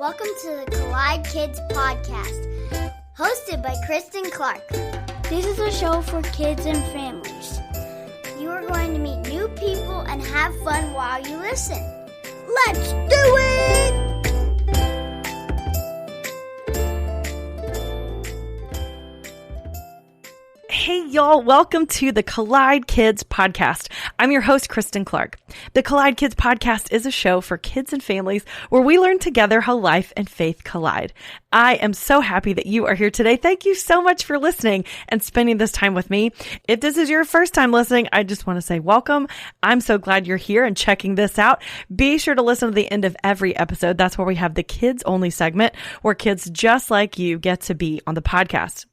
Welcome to the Collide Kids podcast, hosted by Christen Clark. This is a show for kids and families. You are going to meet new people and have fun while you listen. Let's do it! Hey y'all, welcome to the Collide Kids podcast. I'm your host, Christen Clark. The Collide Kids podcast is a show for kids and families where we learn together how life and faith collide. I am so happy that you are here today. Thank you so much for listening and spending this time with me. If this is your first time listening, I just want to say welcome. I'm so glad you're here and checking this out. Be sure to listen to the end of every episode. That's where we have the kids only segment where kids just like you get to be on the podcast.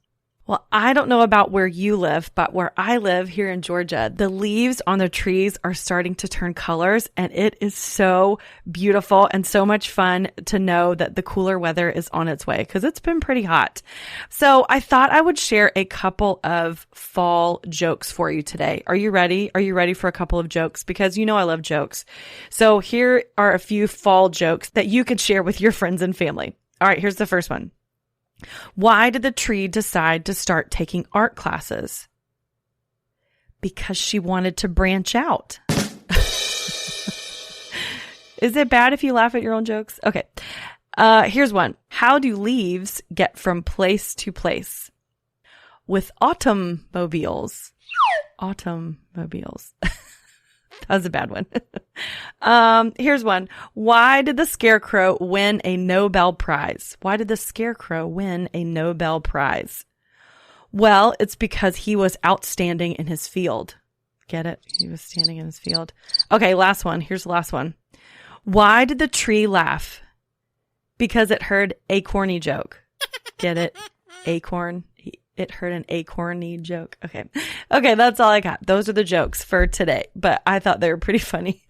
Well, I don't know about where you live, but where I live here in Georgia, the leaves on the trees are starting to turn colors, and it is so beautiful and so much fun to know that the cooler weather is on its way because it's been pretty hot. So I thought I would share a couple of fall jokes for you today. Are you ready? Are you ready for a couple of jokes? Because you know I love jokes. So here are a few fall jokes that you can share with your friends and family. All right, here's the first one. Why did the tree decide to start taking art classes? Because she wanted to branch out. Is it bad if you laugh at your own jokes? Okay. Here's one. How do leaves get from place to place? With automobiles. Automobiles. That was a bad one. Here's one. Why did the Scarecrow win a Nobel Prize? Why did the Scarecrow win a Nobel Prize? Well, it's because he was outstanding in his field. Get it? He was standing in his field. Okay, last one. Here's the last one. Why did the tree laugh? Because it heard a corny joke. Get it? Acorn. It heard an acorny joke. Okay, that's all I got. Those are the jokes for today, but I thought they were pretty funny.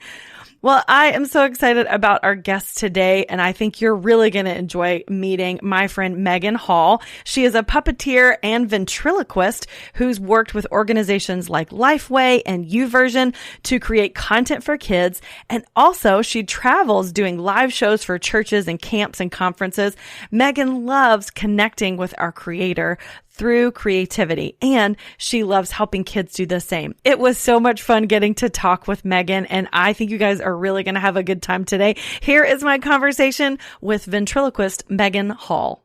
Well, I am so excited about our guest today, and I think you're really going to enjoy meeting my friend Maegan Hall. She is a puppeteer and ventriloquist who's worked with organizations like Lifeway and YouVersion to create content for kids, and also she travels doing live shows for churches and camps and conferences. Maegan loves connecting with our creator through creativity, and she loves helping kids do the same. It was so much fun getting to talk with Maegan, and I think you guys are really going to have a good time today. Here is my conversation with ventriloquist Maegan Hall.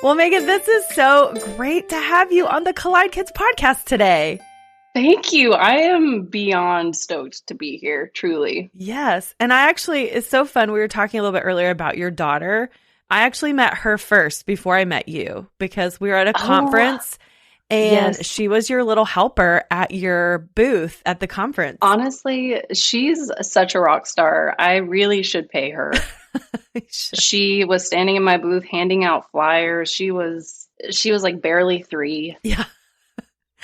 Well, Maegan, this is so great to have you on the Collide Kids podcast today. Thank you. I am beyond stoked to be here, truly. Yes. And it's so fun. We were talking a little bit earlier about your daughter. I actually met her first before I met you because we were at a conference and she was your little helper at your booth at the conference. Honestly, she's such a rock star. I really should pay her. She was standing in my booth handing out flyers. She was like barely 3. Yeah.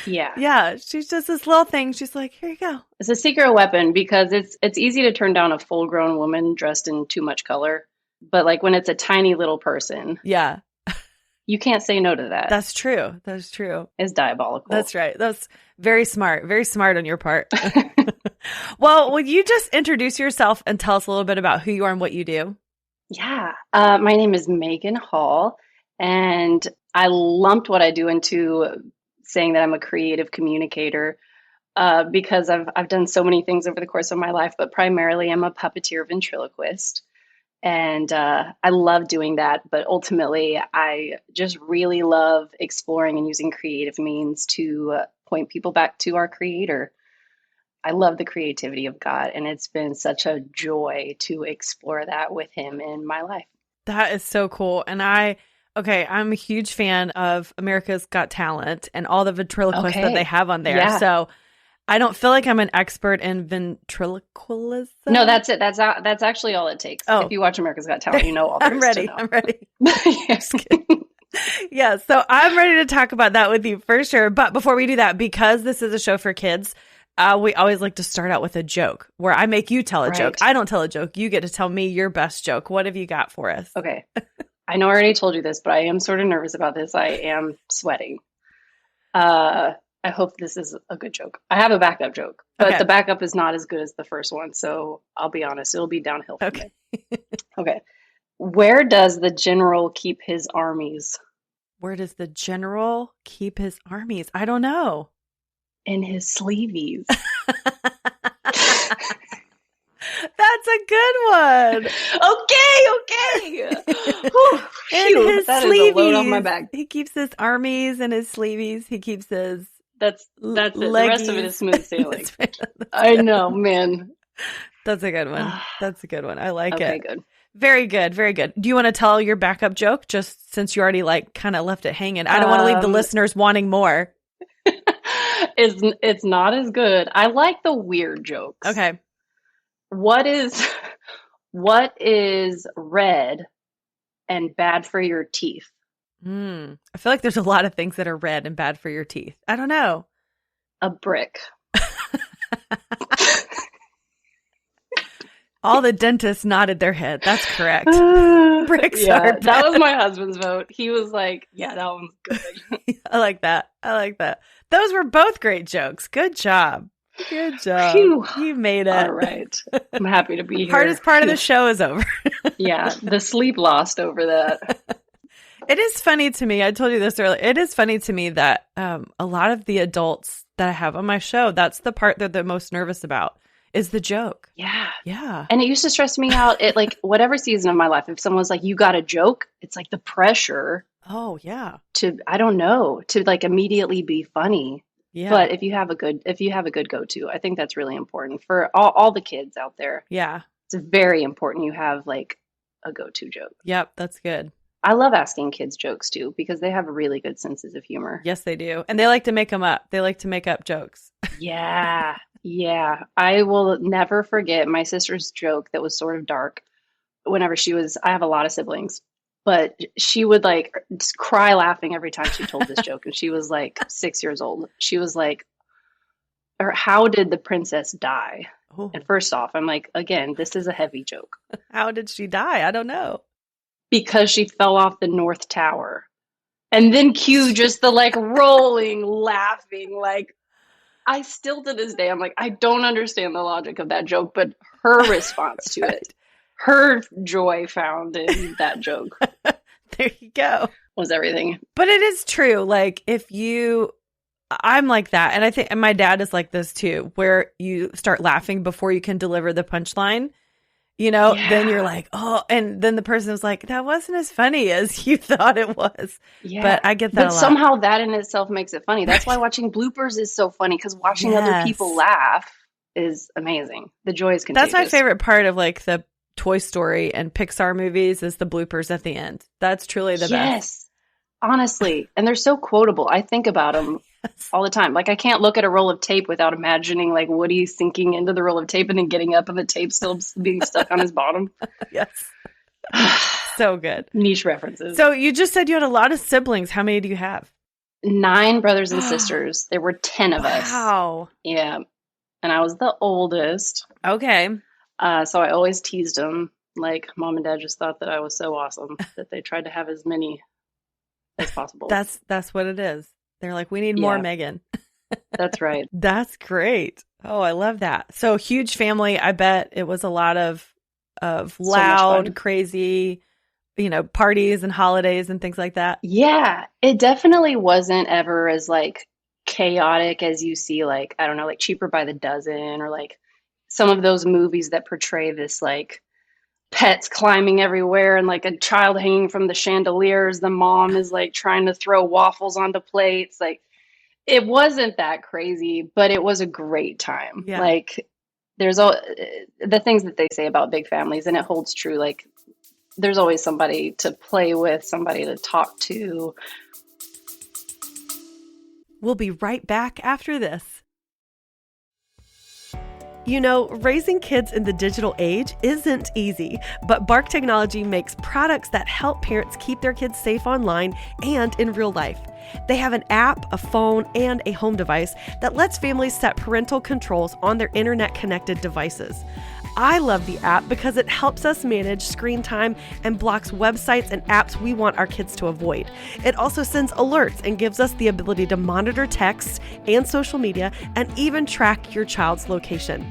Yeah. She's just this little thing. She's like, here you go. It's a secret weapon because it's easy to turn down a full-grown woman dressed in too much color. But like when it's a tiny little person, yeah, you can't say no to that. That's true. That's true. It's diabolical. That's right. That's very smart. Very smart on your part. Well, would you just introduce yourself and tell us a little bit about who you are and what you do? Yeah. My name is Maegan Hall, and I lumped what I do into saying that I'm a creative communicator because I've done so many things over the course of my life, but primarily I'm a puppeteer ventriloquist. And I love doing that. But ultimately, I just really love exploring and using creative means to point people back to our creator. I love the creativity of God, and it's been such a joy to explore that with him in my life. That is so cool. And I'm a huge fan of America's Got Talent and all the ventriloquists that they have on there. Yeah. So I don't feel like I'm an expert in ventriloquism. No, that's it. That's actually all it takes. Oh. If you watch America's Got Talent, you know all there is to know. I'm ready. Yeah, so I'm ready to talk about that with you for sure. But before we do that, because this is a show for kids, we always like to start out with a joke where I make you tell a joke. I don't tell a joke. You get to tell me your best joke. What have you got for us? Okay. I know I already told you this, but I am sort of nervous about this. I am sweating. I hope this is a good joke. I have a backup joke, but Okay. the backup is not as good as the first one. So I'll be honest, it'll be downhill from Okay. there. Okay. Where does the general keep his armies? Where does the general keep his armies? I don't know. In his sleeveys. That's a good one. Okay. Whew, In phew, his that is sleeveys. a load off my back. He keeps his armies in his sleeveys. He keeps his That's it. The rest of it is smooth sailing. I know, man. That's a good one. That's a good one. I like Okay, it. good. Very good. Very good. Do you want to tell your backup joke just since you already like kind of left it hanging? I don't want to leave the listeners wanting more. It's not as good. I like the weird jokes. Okay. What is red and bad for your teeth? I feel like there's a lot of things that are red and bad for your teeth. I don't know. A brick. All the dentists nodded their head. That's correct. Bricks are bad. That was my husband's vote. He was like, yeah, that one's good. I like that. I like that. Those were both great jokes. Good job. Good job. Phew. You made it. All right. I'm happy to be here. Hardest part of the show is over. Yeah, the sleep lost over that. It is funny to me. I told you this earlier. It is funny to me that a lot of the adults that I have on my show, that's the part they're the most nervous about is the joke. Yeah. Yeah. And it used to stress me out at like whatever season of my life. If someone was like, you got a joke, it's like the pressure Oh, yeah. to, I don't know, to like immediately be funny. Yeah. But if you have a good go-to, I think that's really important for all the kids out there. Yeah. It's very important you have like a go-to joke. Yep. That's good. I love asking kids jokes too, because they have really good senses of humor. Yes, they do. And they like to make them up. They like to make up jokes. Yeah. Yeah. I will never forget my sister's joke that was sort of dark whenever I have a lot of siblings, but she would like just cry laughing every time she told this joke. And she was like 6 years old. She was like, or how did the princess die? Oh. And first off, I'm like, again, this is a heavy joke. How did she die? I don't know. Because she fell off the North Tower. And then cue just the like rolling, laughing, like I still to this day, I'm like, I don't understand the logic of that joke, but her response to it, her joy found in that joke. There you go. Was everything. But it is true. Like I'm like that. And I think, and my dad is like this too, where you start laughing before you can deliver the punchline. Then you're like, oh, and then the person was like, that wasn't as funny as you thought it was. Yeah. But I get that But a lot. somehow that in itself makes it funny. That's why watching bloopers is so funny, because watching other people laugh is amazing. The joy is contagious. That's my favorite part of like the Toy Story and Pixar movies is the bloopers at the end. That's truly the best. Yes, honestly. And they're so quotable. I think about them all the time. Like I can't look at a roll of tape without imagining like Woody sinking into the roll of tape and then getting up and the tape still being stuck on his bottom. Yes. So good. Niche references. So you just said you had a lot of siblings. How many do you have? 9 brothers and sisters. There were 10 of us. Wow. Yeah. And I was the oldest. Okay. So I always teased them. Like mom and dad just thought that I was so awesome that they tried to have as many as possible. That's what it is. They're like, we need more Megan. That's right. That's great. Oh, I love that. So huge family. I bet it was a lot of loud, crazy, parties and holidays and things like that. Yeah, it definitely wasn't ever as like chaotic as you see, like, I don't know, like Cheaper by the Dozen or like some of those movies that portray this like pets climbing everywhere and like a child hanging from the chandeliers. The mom is like trying to throw waffles onto plates. Like it wasn't that crazy, but it was a great time. Yeah. Like there's all the things that they say about big families, and it holds true. Like there's always somebody to play with, somebody to talk to. We'll be right back after this. Raising kids in the digital age isn't easy, but Bark Technology makes products that help parents keep their kids safe online and in real life. They have an app, a phone, and a home device that lets families set parental controls on their internet-connected devices. I love the app because it helps us manage screen time and blocks websites and apps we want our kids to avoid. It also sends alerts and gives us the ability to monitor texts and social media and even track your child's location.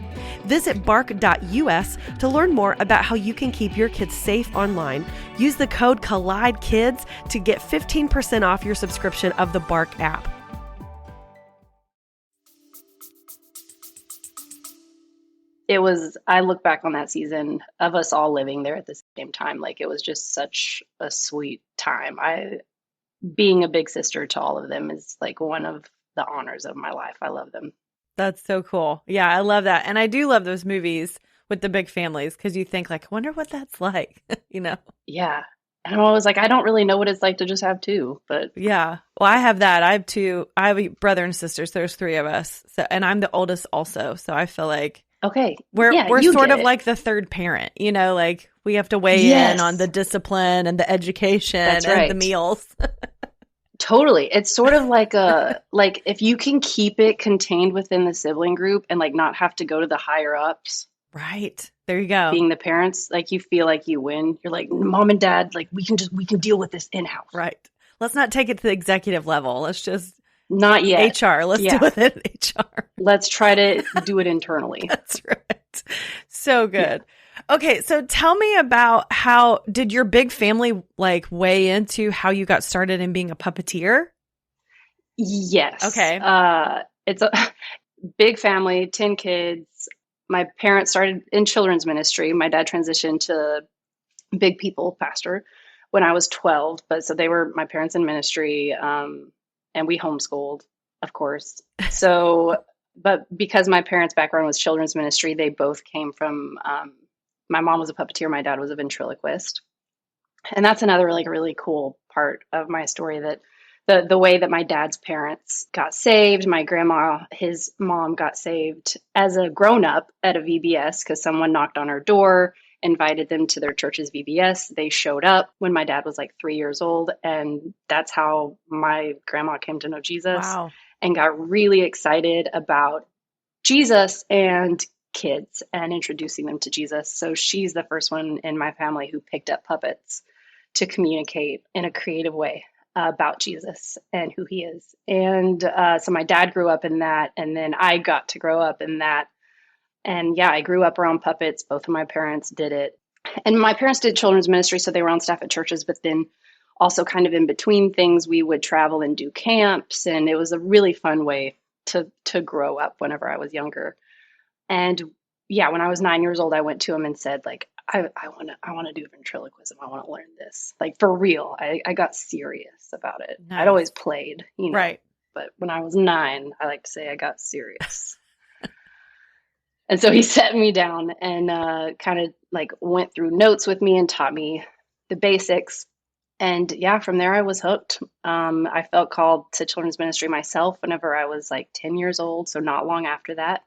Visit bark.us to learn more about how you can keep your kids safe online. Use the code COLLIDEKIDS to get 15% off your subscription of the Bark app. I look back on that season of us all living there at the same time. Like, it was just such a sweet time. Being a big sister to all of them is like one of the honors of my life. I love them. That's so cool. Yeah, I love that. And I do love those movies with the big families because you think like, I wonder what that's like, you know? Yeah. And I'm always like, I don't really know what it's like to just have two, but yeah. Well, I have that. I have two. I have a brother and sisters. There's three of us. So, and I'm the oldest also. So I feel like okay, we're sort of like the third parent, you know, like we have to weigh in on the discipline and the education and the meals. Totally. It's sort of like like if you can keep it contained within the sibling group and like not have to go to the higher ups. Right. There you go. Being the parents, like you feel like you win. You're like, mom and dad, like we can deal with this in-house. Right. Let's not take it to the executive level. Let's just not yet. HR. Let's do it in HR. Let's try to do it internally. That's right. So good. Yeah. Okay. So tell me about how did your big family like weigh into how you got started in being a puppeteer? Yes. Okay. It's a big family, 10 kids. My parents started in children's ministry. My dad transitioned to big people pastor when I was 12, but so they were my parents in ministry, and we homeschooled, of course. So, but because my parents' background was children's ministry, they both came from, my mom was a puppeteer, my dad was a ventriloquist. And that's another like really cool part of my story, that the way that my dad's parents got saved, my grandma, his mom got saved as a grown-up at a VBS because someone knocked on her door, invited them to their church's VBS. They showed up when my dad was like 3 years old, and that's how my grandma came to know Jesus. Wow. And got really excited about Jesus and kids and introducing them to Jesus. So she's the first one in my family who picked up puppets to communicate in a creative way about Jesus and who he is. And so my dad grew up in that, and then I got to grow up in that. And yeah, I grew up around puppets. Both of my parents did it. And my parents did children's ministry, so they were on staff at churches, but then also kind of in between things, we would travel and do camps. And it was a really fun way to grow up whenever I was younger. And yeah, when I was 9 years old, I went to him and said, like, I want to do ventriloquism. I want to learn this, like, for real. I got serious about it. Nice. I'd always played, you know, right. But when I was 9, I like to say I got serious. And so he sat me down and kind of like went through notes with me and taught me the basics. And yeah, from there I was hooked. I felt called to children's ministry myself whenever I was like 10 years old. So not long after that.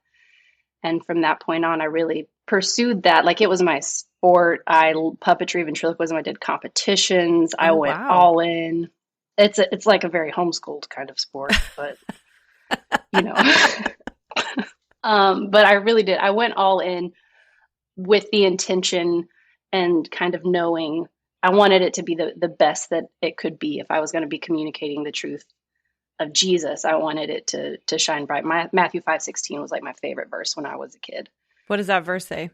And from that point on, I really pursued that. Like, it was my sport. Puppetry, ventriloquism. I did competitions. I went all in. It's like a very homeschooled kind of sport, but you know. But I really did. I went all in with the intention and kind of knowing I wanted it to be the best that it could be. If I was going to be communicating the truth of Jesus, I wanted it to shine bright. Matthew 5:16 was like my favorite verse when I was a kid. What does that verse say?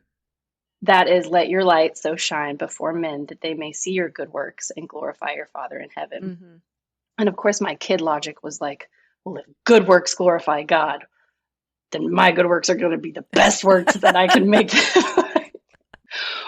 That is, let your light so shine before men that they may see your good works and glorify your Father in heaven. Mm-hmm. And of course, my kid logic was like, well, if good works glorify God, then my good works are going to be the best works that I can make. Which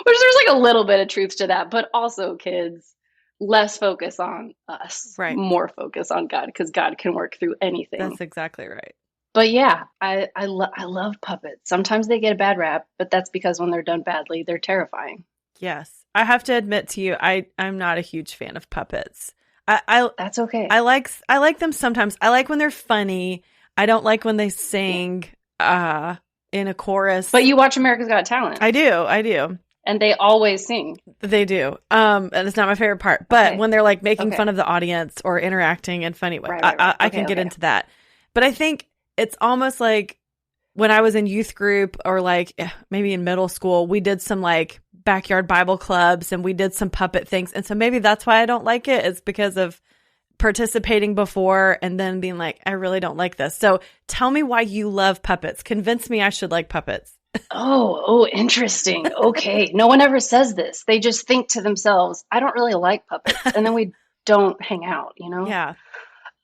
there's like a little bit of truth to that, but also, kids, less focus on us, right? More focus on God, because God can work through anything. That's exactly right. But yeah, I love puppets. Sometimes they get a bad rap, but that's because when they're done badly, they're terrifying. Yes. I have to admit to you, I'm not a huge fan of puppets. That's okay. I like them sometimes. I like when they're funny. I don't like when they sing in a chorus. But you watch America's Got Talent. I do. And they always sing. They do. And it's not my favorite part. But when they're like making fun of the audience or interacting in funny ways, I can get into that. But I think it's almost like when I was in youth group or like maybe in middle school, we did some like backyard Bible clubs and we did some puppet things. And so maybe that's why I don't like it. It's because of participating before and then being like, I really don't like this. So tell me why you love puppets. Convince me I should like puppets. Oh, interesting. Okay. No one ever says this. They just think to themselves, I don't really like puppets. And then we don't hang out, you know? Yeah.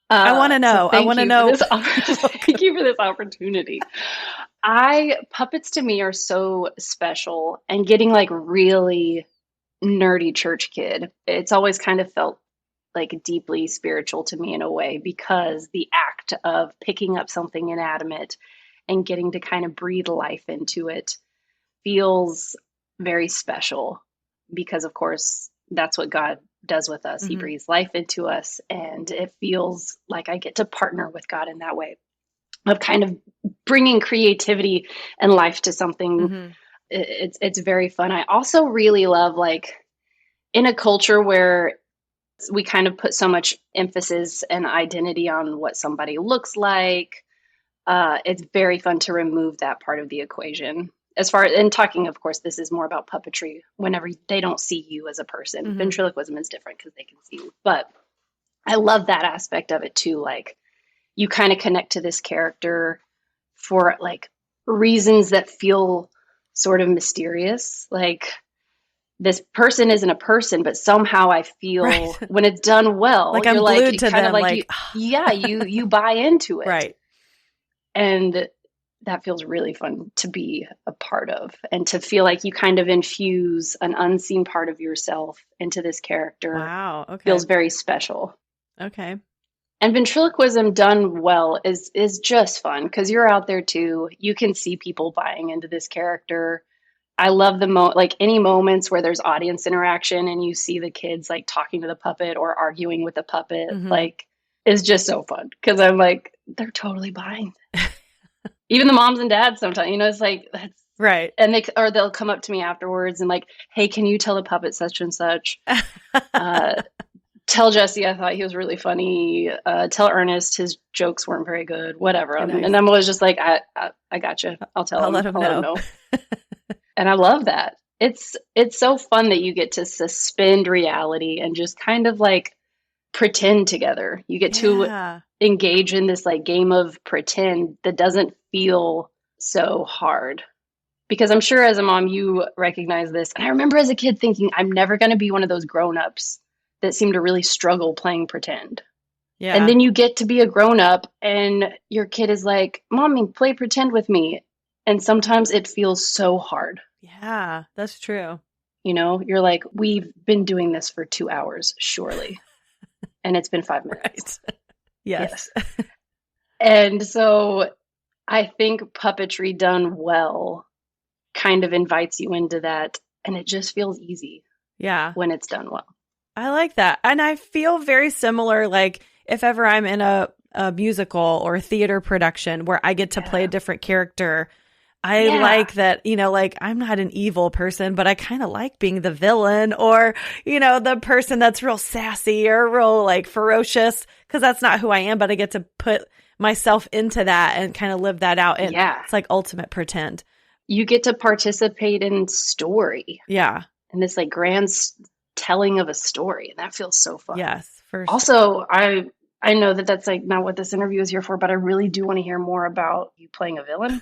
I want to know. I want to know. Thank you for this opportunity. Puppets to me are so special, and getting like really nerdy church kid, it's always kind of felt like deeply spiritual to me in a way, because the act of picking up something inanimate and getting to kind of breathe life into it feels very special, because of course that's what God does with us. He breathes life into us, and it feels like I get to partner with God in that way of kind of bringing creativity and life to something. It's very fun. I also really love, like, in a culture where we kind of put so much emphasis and identity on what somebody looks like, it's very fun to remove that part of the equation. As far as, and talking, of course, this is more about puppetry, whenever they don't see you as a person. Ventriloquism is different because they can see you. But I love that aspect of it too. Like, you kind of connect to this character for like reasons that feel sort of mysterious. Like, this person isn't a person, but somehow I feel when it's done well, like I'm glued to them. Like you buy into it. Right. And that feels really fun to be a part of, and to feel like you kind of infuse an unseen part of yourself into this character. Wow. Okay. Feels very special. Okay. And ventriloquism done well is just fun, because you're out there too. You can see people buying into this character. I love like any moments where there's audience interaction and you see the kids like talking to the puppet or arguing with the puppet. Like, it's just so fun, because I'm like, they're totally buying. Even the moms and dads sometimes, you know, it's like, that's right. And they'll come up to me afterwards and like, hey, can you tell the puppet such and such? Tell Jesse I thought he was really funny. Tell Ernest his jokes weren't very good. Whatever. Nice. And I'm always just like, I got you. I'll tell him. Let him know. And I love that. It's so fun that you get to suspend reality and just kind of like pretend together. You get to engage in this like game of pretend that doesn't feel so hard. Because I'm sure as a mom, you recognize this. And I remember as a kid thinking, I'm never going to be one of those grown-ups that seem to really struggle playing pretend. Yeah. And then you get to be a grown-up and your kid is like, Mommy, play pretend with me. And sometimes it feels so hard. Yeah, that's true. You know, you're like, we've been doing this for 2 hours, surely. And it's been 5 minutes. Right. Yes. And so I think puppetry done well kind of invites you into that. And it just feels easy. Yeah. When it's done well. I like that. And I feel very similar. Like, if ever I'm in a musical or a theater production where I get to play a different character, I like that, you know, like, I'm not an evil person, but I kind of like being the villain, or, you know, the person that's real sassy or real like ferocious, because that's not who I am, but I get to put myself into that and kind of live that out. And it's like ultimate pretend. You get to participate in story. Yeah. And this like grand telling of a story. And that feels so fun. Yes. For sure. Also, I know that that's like not what this interview is here for, but I really do want to hear more about you playing a villain.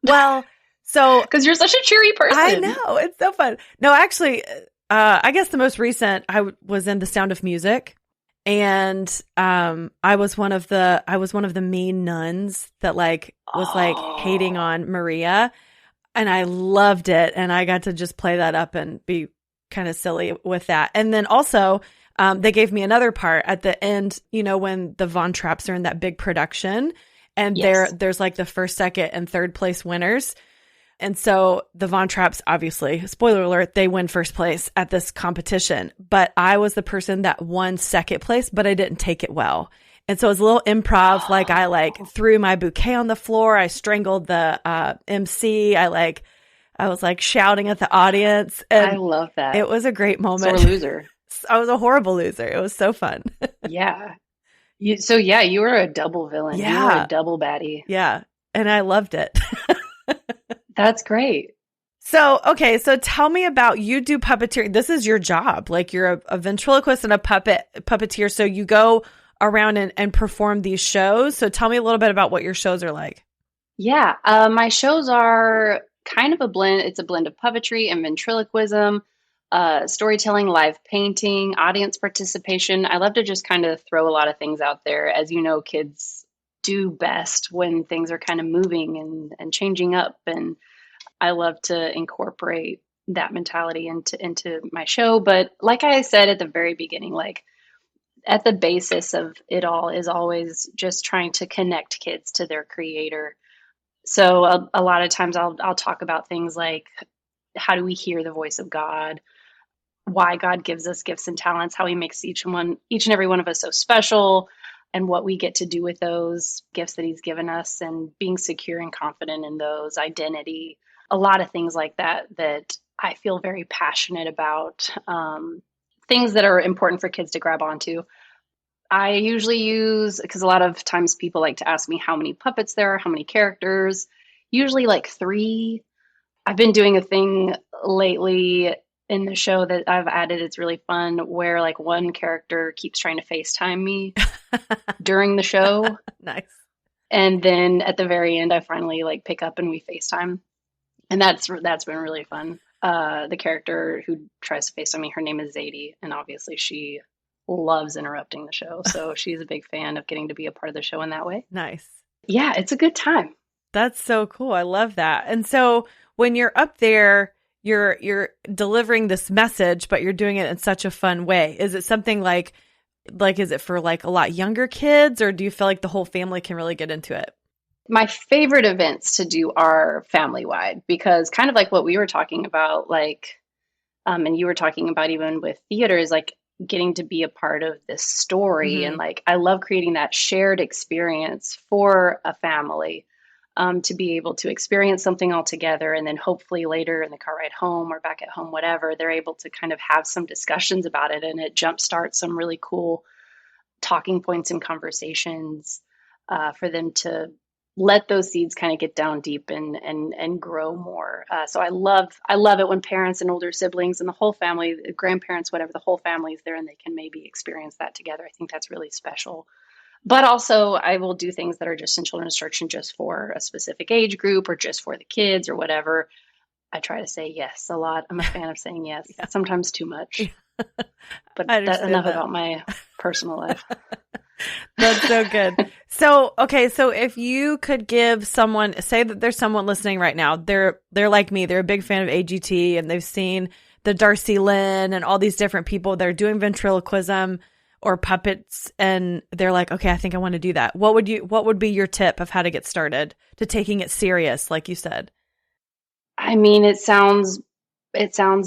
Well, so because you're such a cheery person. I know, it's so fun. No, actually, I guess the most recent was in The Sound of Music, and I was one of the mean nuns that like was like hating on Maria, and I loved it, and I got to just play that up and be kind of silly with that. And then also, they gave me another part at the end. You know, when the Von Trapps are in that big production. And there's like the first, second, and third place winners. And so the Von Trapps, obviously, spoiler alert, they win first place at this competition. But I was the person that won second place, but I didn't take it well. And so it was a little improv. Like, I like threw my bouquet on the floor. I strangled the MC. I was like shouting at the audience. And I love that. It was a great moment. Sore loser. I was a horrible loser. It was so fun. Yeah. You were a double villain. Yeah. You were a double baddie. Yeah. and I loved it. That's great. So, okay. So tell me about, you do puppeteering. This is your job. Like you're a ventriloquist and a puppeteer. So you go around and perform these shows. So tell me a little bit about what your shows are like. Yeah, my shows are kind of a blend. It's a blend of puppetry and ventriloquism, storytelling, live painting, audience participation. I love to just kind of throw a lot of things out there. As you know, kids do best when things are kind of moving and changing up. And I love to incorporate that mentality into my show. But like I said at the very beginning, like at the basis of it all is always just trying to connect kids to their creator. So a lot of times I'll talk about things like, how do we hear the voice of God? Why God gives us gifts and talents, how he makes each and every one of us so special, and what we get to do with those gifts that he's given us, and being secure and confident in those, identity, a lot of things like that I feel very passionate about, things that are important for kids to grab onto. I usually use, because a lot of times people like to ask me how many puppets there are, how many characters, usually like 3. I've been doing a thing lately in the show that I've added. It's really fun, where like one character keeps trying to FaceTime me during the show. Nice. And then at the very end, I finally like pick up and we FaceTime. And that's been really fun. The character who tries to FaceTime me, her name is Zadie. And obviously she loves interrupting the show. So she's a big fan of getting to be a part of the show in that way. Nice. Yeah, it's a good time. That's so cool. I love that. And so when you're up there, you're delivering this message, but you're doing it in such a fun way. Is it something like is it for like a lot younger kids, or do you feel like the whole family can really get into it? My favorite events to do are family-wide, because kind of like what we were talking about, like, and you were talking about even with theater, is like getting to be a part of this story. Mm-hmm. And like, I love creating that shared experience for a family, to be able to experience something all together. And then hopefully later in the car ride home or back at home, whatever, they're able to kind of have some discussions about it. And it jumpstarts some really cool talking points and conversations, for them to let those seeds kind of get down deep and grow more. So I love it when parents and older siblings and the whole family, grandparents, whatever, the whole family is there and they can maybe experience that together. I think that's really special. But also I will do things that are just in children's instruction, just for a specific age group or just for the kids or whatever. I try to say yes a lot. I'm a fan of saying yes, Yeah. Sometimes too much. But that. enough about my personal life. That's so good. So, okay. So if you could give someone, say that there's someone listening right now, they're like me, they're a big fan of AGT and they've seen the Darcy Lynn and all these different people that are doing ventriloquism or puppets. And they're like, okay, I think I want to do that. What would be your tip of how to get started to taking it serious? Like you said. I mean, it sounds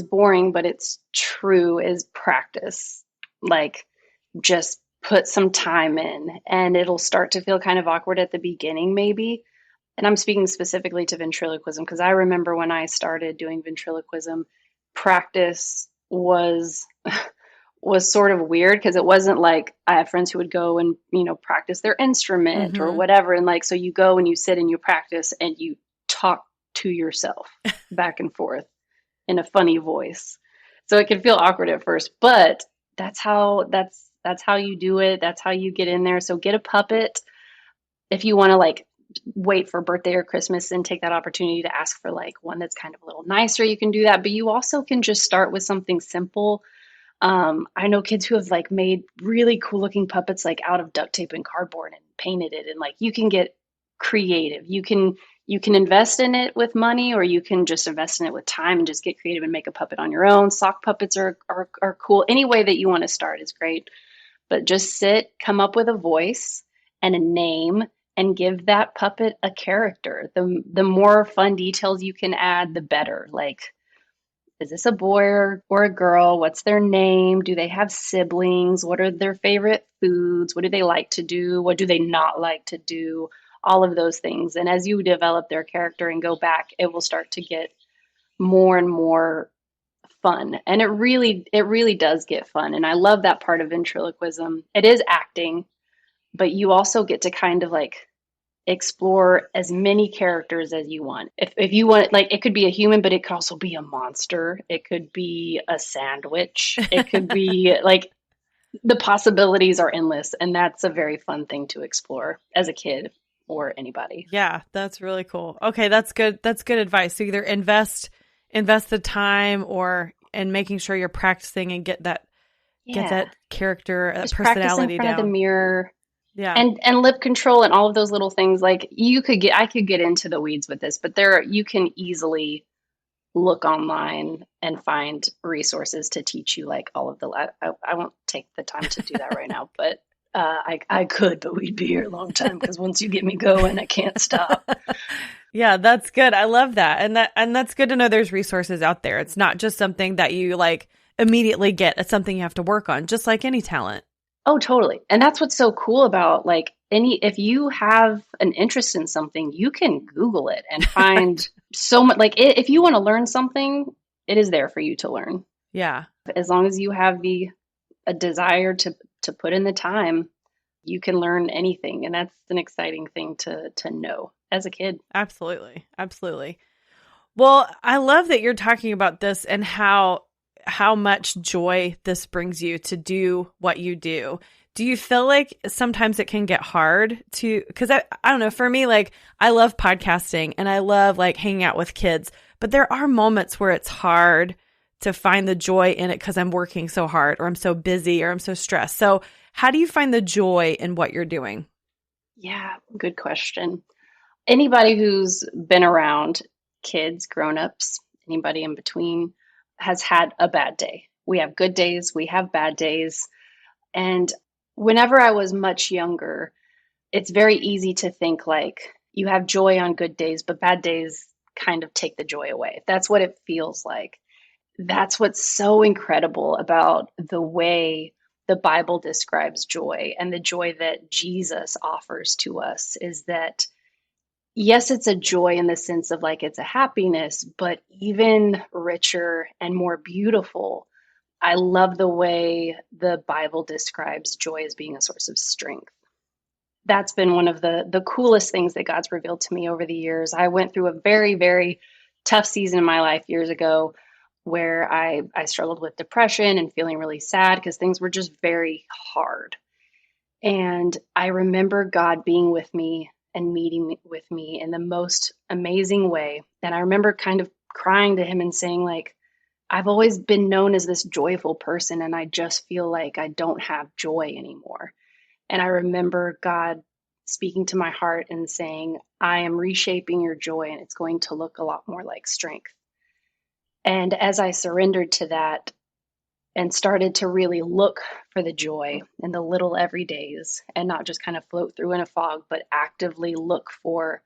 boring, but it's true, is practice. Like, just put some time in, and it'll start to feel kind of awkward at the beginning, maybe. And I'm speaking specifically to ventriloquism, because I remember when I started doing ventriloquism, practice was sort of weird, because it wasn't like, I have friends who would go and, practice their instrument or whatever. And like, so you go and you sit and you practice and you talk to yourself back and forth in a funny voice. So it can feel awkward at first, but that's how you do it. That's how you get in there. So get a puppet. If you want to like wait for birthday or Christmas and take that opportunity to ask for like one that's kind of a little nicer, you can do that. But you also can just start with something simple. I know kids who have like made really cool looking puppets like out of duct tape and cardboard and painted it. And like, you can get creative. You can invest in it with money, or you can just invest in it with time and just get creative and make a puppet on your own. Sock puppets are cool. Any way that you want to start is great. But just sit, come up with a voice and a name, and give that puppet a character. The more fun details you can add, the better. Like, is this a boy or a girl? What's their name? Do they have siblings? What are their favorite foods? What do they like to do? What do they not like to do? All of those things. And as you develop their character and go back, it will start to get more and more fun. And it really does get fun. And I love that part of ventriloquism. It is acting, but you also get to kind of like explore as many characters as you want. If you want, like, it could be a human, but it could also be a monster. It could be a sandwich. It could be like, the possibilities are endless. And that's a very fun thing to explore as a kid or anybody. Yeah, that's really cool. Okay, that's good. That's good advice. So either invest the time and making sure you're practicing and get that character, just personality practice in front down. of the mirror. Yeah. And lip control and all of those little things. Like, I could get into the weeds with this, but you can easily look online and find resources to teach you like all of I won't take the time to do that right now, but I could, but we'd be here a long time because once you get me going, I can't stop. Yeah, that's good. I love that. And that's good to know there's resources out there. It's not just something that you like immediately get. It's something you have to work on, just like any talent. Oh, totally. And that's what's so cool about like if you have an interest in something, you can Google it and find so much. Like, if you want to learn something, it is there for you to learn. Yeah. As long as you have a desire to put in the time, you can learn anything. And that's an exciting thing to know as a kid. Absolutely. Absolutely. Well, I love that you're talking about this and how much joy this brings you to do what you do. Do you feel like sometimes it can get hard because I don't know, for me, like, I love podcasting and I love like hanging out with kids, but there are moments where it's hard to find the joy in it because I'm working so hard or I'm so busy or I'm so stressed. So how do you find the joy in what you're doing? Yeah, good question. Anybody who's been around kids, grown-ups, anybody in between has had a bad day. We have good days, we have bad days. And whenever I was much younger, it's very easy to think like you have joy on good days, but bad days kind of take the joy away. That's what it feels like. That's what's so incredible about the way the Bible describes joy and the joy that Jesus offers to us is that, yes, it's a joy in the sense of like it's a happiness, but even richer and more beautiful. I love the way the Bible describes joy as being a source of strength. That's been one of the coolest things that God's revealed to me over the years. I went through a very, very tough season in my life years ago where I struggled with depression and feeling really sad because things were just very hard. And I remember God being with me and meeting with me in the most amazing way. And I remember kind of crying to him and saying, like, I've always been known as this joyful person, and I just feel like I don't have joy anymore. And I remember God speaking to my heart and saying, I am reshaping your joy, and it's going to look a lot more like strength. And as I surrendered to that and started to really look for the joy in the little everydays and not just kind of float through in a fog, but actively look for,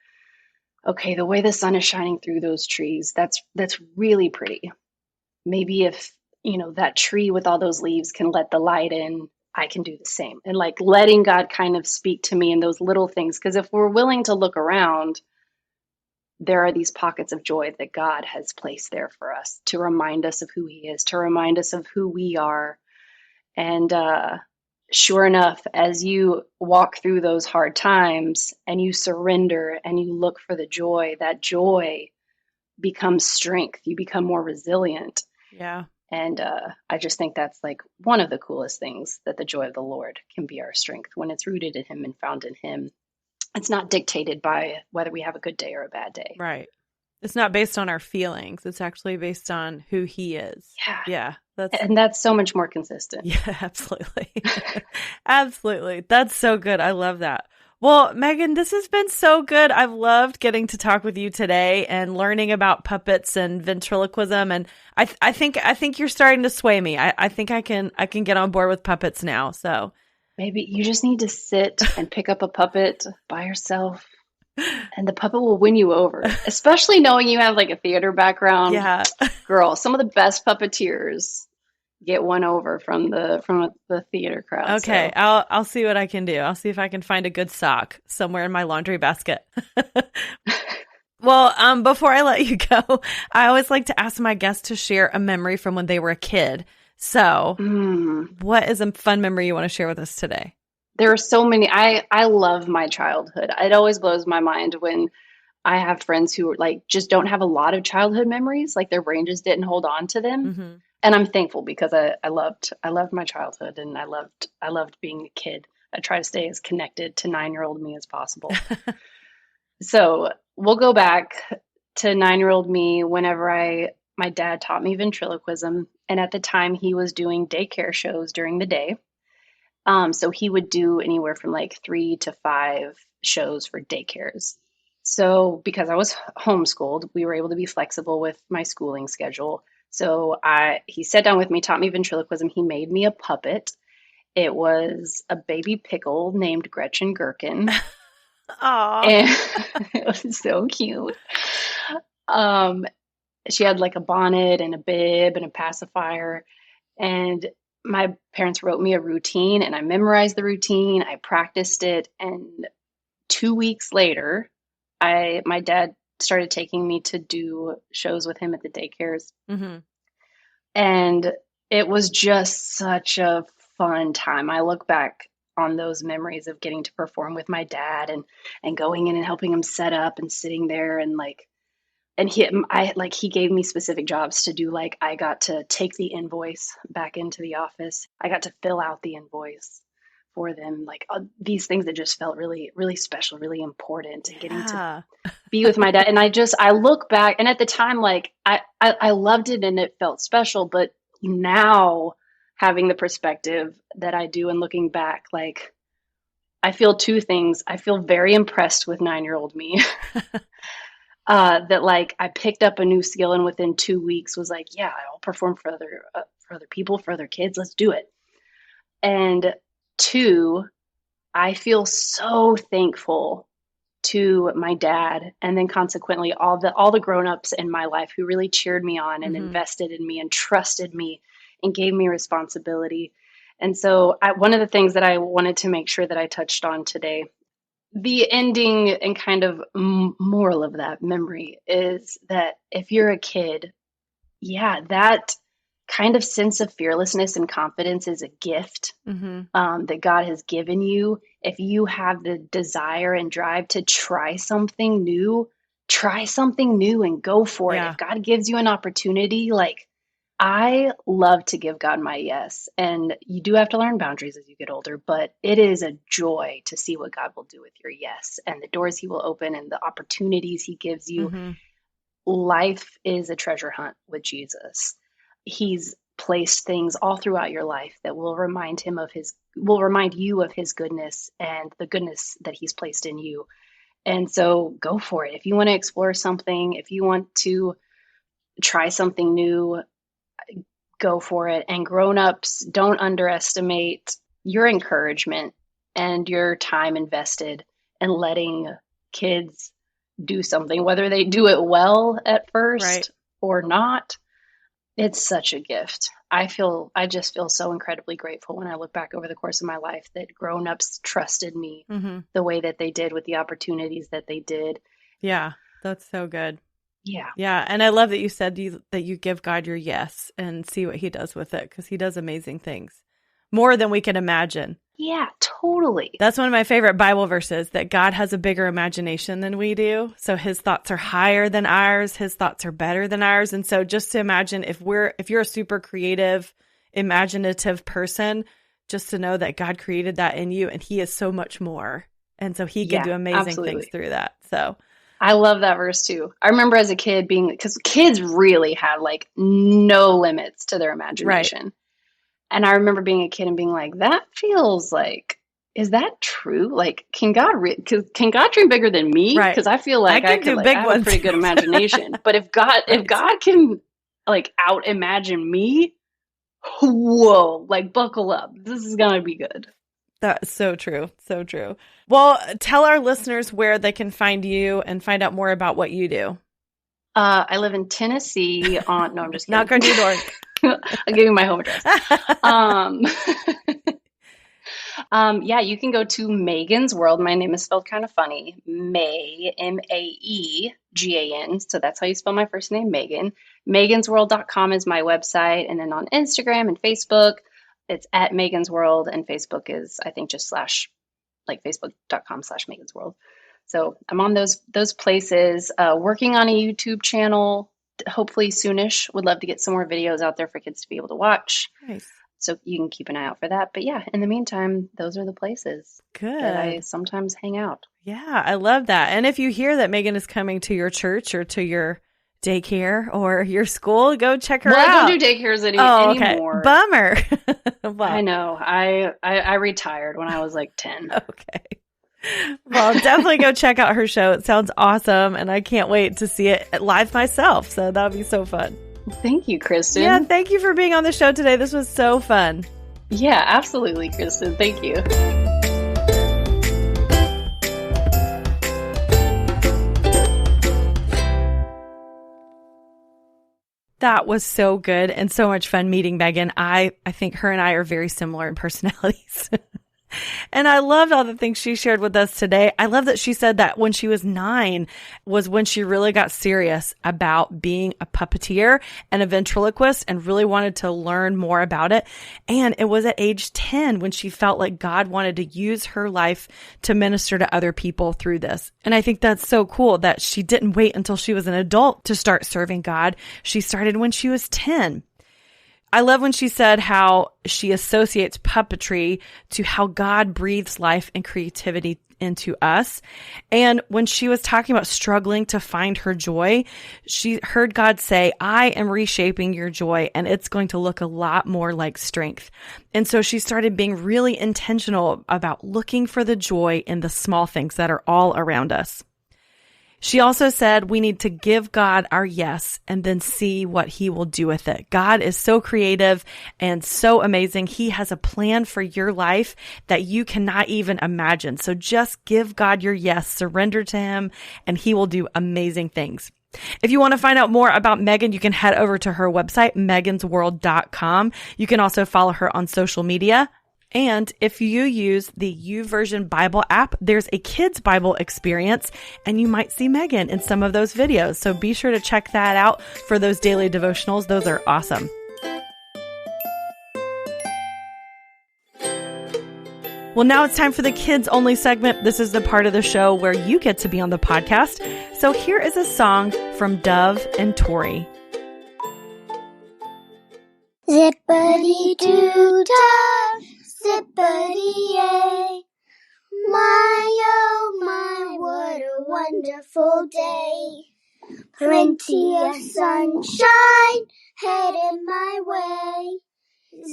okay, the way the sun is shining through those trees, that's really pretty. Maybe if, that tree with all those leaves can let the light in, I can do the same. And like letting God kind of speak to me in those little things. Because if we're willing to look around, there are these pockets of joy that God has placed there for us to remind us of who he is, to remind us of who we are. And sure enough, as you walk through those hard times and you surrender and you look for the joy, that joy becomes strength. You become more resilient. Yeah. And I just think that's like one of the coolest things, that the joy of the Lord can be our strength when it's rooted in him and found in him. It's not dictated by whether we have a good day or a bad day. Right. It's not based on our feelings. It's actually based on who he is. Yeah. Yeah. And that's so much more consistent. Yeah, absolutely. Absolutely. That's so good. I love that. Well, Maegan, this has been so good. I've loved getting to talk with you today and learning about puppets and ventriloquism. And I think you're starting to sway me. I think I can get on board with puppets now. So maybe you just need to sit and pick up a puppet by yourself, and the puppet will win you over. Especially knowing you have like a theater background. Yeah, girl, some of the best puppeteers get one over from the theater crowd. Okay, so I'll see what I can do. I'll see if I can find a good sock somewhere in my laundry basket. Well, before I let you go, I always like to ask my guests to share a memory from when they were a kid. So, what is a fun memory you want to share with us today? there are so many. I love my childhood. It always blows my mind when I have friends who like just don't have a lot of childhood memories, like their brain just didn't hold on to them. Mm-hmm. And I'm thankful because I loved my childhood, and I loved being a kid. I try to stay as connected to 9-year-old me as possible. So we'll go back to 9-year-old me whenever my dad taught me ventriloquism, and at the time he was doing daycare shows during the day. So he would do anywhere from like 3 to 5 shows for daycares. So because I was homeschooled, we were able to be flexible with my schooling schedule. So he sat down with me, taught me ventriloquism. He made me a puppet. It was a baby pickle named Gretchen Gherkin, Aw. and it was so cute. She had like a bonnet and a bib and a pacifier, and my parents wrote me a routine, and I memorized the routine. I practiced it, and 2 weeks later, my dad started taking me to do shows with him at the daycares. Mm-hmm. And it was just such a fun time. I look back on those memories of getting to perform with my dad and going in and helping him set up and sitting there and like, and he gave me specific jobs to do. Like I got to take the invoice back into the office. I got to fill out the invoice for them. Like these things that just felt really, really special, really important, and getting to be with my dad. And I look back, and at the time, like I loved it and it felt special, but now having the perspective that I do and looking back, like I feel two things. I feel very impressed with 9-year-old me. That like I picked up a new skill and within 2 weeks was like, yeah, I'll perform for other people, for other kids. Let's do it. And 2, I feel so thankful to my dad, and then consequently all the grown-ups in my life who really cheered me on and invested in me and trusted me and gave me responsibility. And so one of the things that I wanted to make sure that I touched on today, the ending and kind of moral of that memory, is that if you're a kid, yeah, that kind of sense of fearlessness and confidence is a gift that God has given you. If you have the desire and drive to try something new and go for it. If God gives you an opportunity, like I love to give God my yes. And you do have to learn boundaries as you get older, but it is a joy to see what God will do with your yes and the doors he will open and the opportunities he gives you. Life is a treasure hunt with Jesus. He's placed things all throughout your life that will remind you of his goodness and the goodness that he's placed in you. And so go for it. If you want to explore something, if you want to try something new, go for it. And grown-ups, don't underestimate your encouragement and your time invested in letting kids do something, whether they do it well at first or not. It's such a gift. I just feel so incredibly grateful when I look back over the course of my life that grown-ups trusted me the way that they did with the opportunities that they did. Yeah, that's so good. Yeah. Yeah. And I love that you said that you give God your yes and see what he does with it, because he does amazing things, more than we can imagine. Yeah, totally. That's one of my favorite Bible verses, that God has a bigger imagination than we do. So his thoughts are higher than ours. His thoughts are better than ours. And so just to imagine if you're a super creative, imaginative person, just to know that God created that in you and he is so much more. And so he can do amazing things through that. So I love that verse too. I remember as a kid because kids really have like no limits to their imagination. Right. And I remember being a kid and being like, that feels like, is that true? Like, can God dream bigger than me? Right. Because I feel like I have a pretty good imagination. But if God can like out imagine me, whoa, like buckle up. This is gonna be good. That's so true. So true. Well, tell our listeners where they can find you and find out more about what you do. I live in Tennessee. No, I'm just kidding. Knock on your door. I'll give you my home address. Yeah, you can go to Maegan's World. My name is spelled kind of funny. May, Maegan. So that's how you spell my first name, Maegan. Maegansworld.com is my website. And then on Instagram and Facebook, it's at Maegan's World, and Facebook is, I think, just facebook.com/Maegan's World. So I'm on those places, working on a YouTube channel, hopefully soonish. Would love to get some more videos out there for kids to be able to watch. Nice. So you can keep an eye out for that. But yeah, in the meantime, those are the places that I sometimes hang out. Yeah, I love that. And if you hear that Maegan is coming to your church or to your daycare or your school, go check her out. I don't do daycares anymore. Bummer. Wow. I know. I retired when I was like 10. Okay. Well, definitely go check out her show. It sounds awesome, and I can't wait to see it live myself. So that'll be so fun. Thank you, Kristen. Yeah, thank you for being on the show today. This was so fun. Yeah, absolutely, Kristen. Thank you. That was so good and so much fun meeting Maegan. I think her and I are very similar in personalities. And I loved all the things she shared with us today. I love that she said that when she was 9 was when she really got serious about being a puppeteer and a ventriloquist and really wanted to learn more about it. And it was at age 10 when she felt like God wanted to use her life to minister to other people through this. And I think that's so cool that she didn't wait until she was an adult to start serving God. She started when she was 10. I love when she said how she associates puppetry to how God breathes life and creativity into us. And when she was talking about struggling to find her joy, she heard God say, I am reshaping your joy, and it's going to look a lot more like strength. And so she started being really intentional about looking for the joy in the small things that are all around us. She also said we need to give God our yes and then see what he will do with it. God is so creative and so amazing. He has a plan for your life that you cannot even imagine. So just give God your yes, surrender to him, and he will do amazing things. If you want to find out more about Maegan, you can head over to her website, meagansworld.com. You can also follow her on social media. And if you use the YouVersion Bible app, there's a kids Bible experience, and you might see Maegan in some of those videos. So be sure to check that out for those daily devotionals. Those are awesome. Well, now it's time for the kids only segment. This is the part of the show where you get to be on the podcast. So here is a song from Dove and Tori. Zippity-doo-dah, zippity-yay. My, oh my, what a wonderful day. Plenty of sunshine headed my way.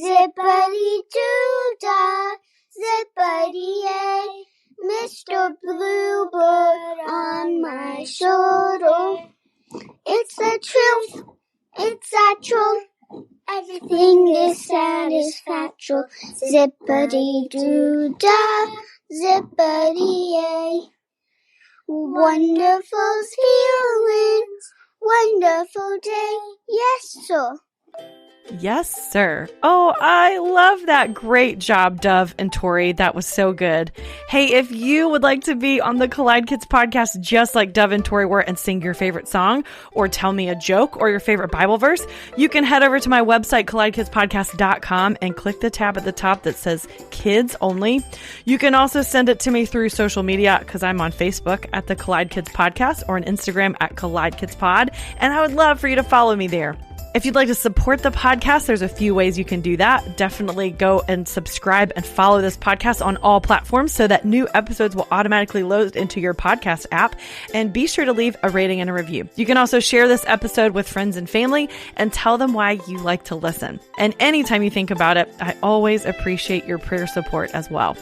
Zippity-doo-dah, zippity-yay. Mr. Bluebird on my shoulder. It's the truth, it's the truth. Everything is satisfactory. Zippity-doo-dah, zippity-yay. Wonderful feelings, wonderful day. Yes, sir. Yes, sir. Oh, I love that. Great job, Dove and Tori. That was so good. Hey, if you would like to be on the Collide Kids podcast just like Dove and Tori were and sing your favorite song or tell me a joke or your favorite Bible verse, you can head over to my website, collidekidspodcast.com, and click the tab at the top that says Kids Only. You can also send it to me through social media because I'm on Facebook at the Collide Kids Podcast or on Instagram at Collide Kids Pod, and I would love for you to follow me there. If you'd like to support the podcast, there's a few ways you can do that. Definitely go and subscribe and follow this podcast on all platforms so that new episodes will automatically load into your podcast app. And be sure to leave a rating and a review. You can also share this episode with friends and family and tell them why you like to listen. And anytime you think about it, I always appreciate your prayer support as well.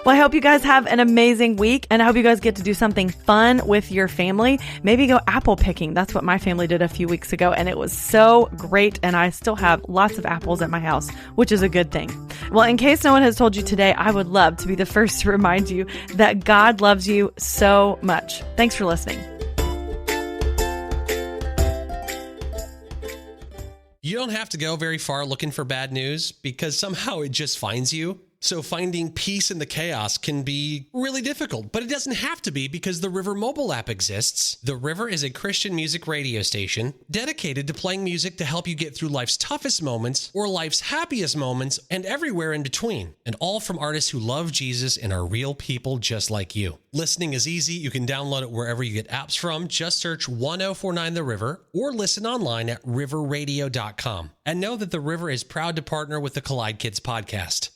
Well, I hope you guys have an amazing week, and I hope you guys get to do something fun with your family. Maybe go apple picking. That's what my family did a few weeks ago, and it was so great, and I still have lots of apples at my house, which is a good thing. Well, in case no one has told you today, I would love to be the first to remind you that God loves you so much. Thanks for listening. You don't have to go very far looking for bad news because somehow it just finds you. So finding peace in the chaos can be really difficult, but it doesn't have to be because the River mobile app exists. The River is a Christian music radio station dedicated to playing music to help you get through life's toughest moments or life's happiest moments and everywhere in between. And all from artists who love Jesus and are real people just like you. Listening is easy. You can download it wherever you get apps from. Just search 1049 The River or listen online at riverradio.com. And know that The River is proud to partner with the Collide Kids podcast.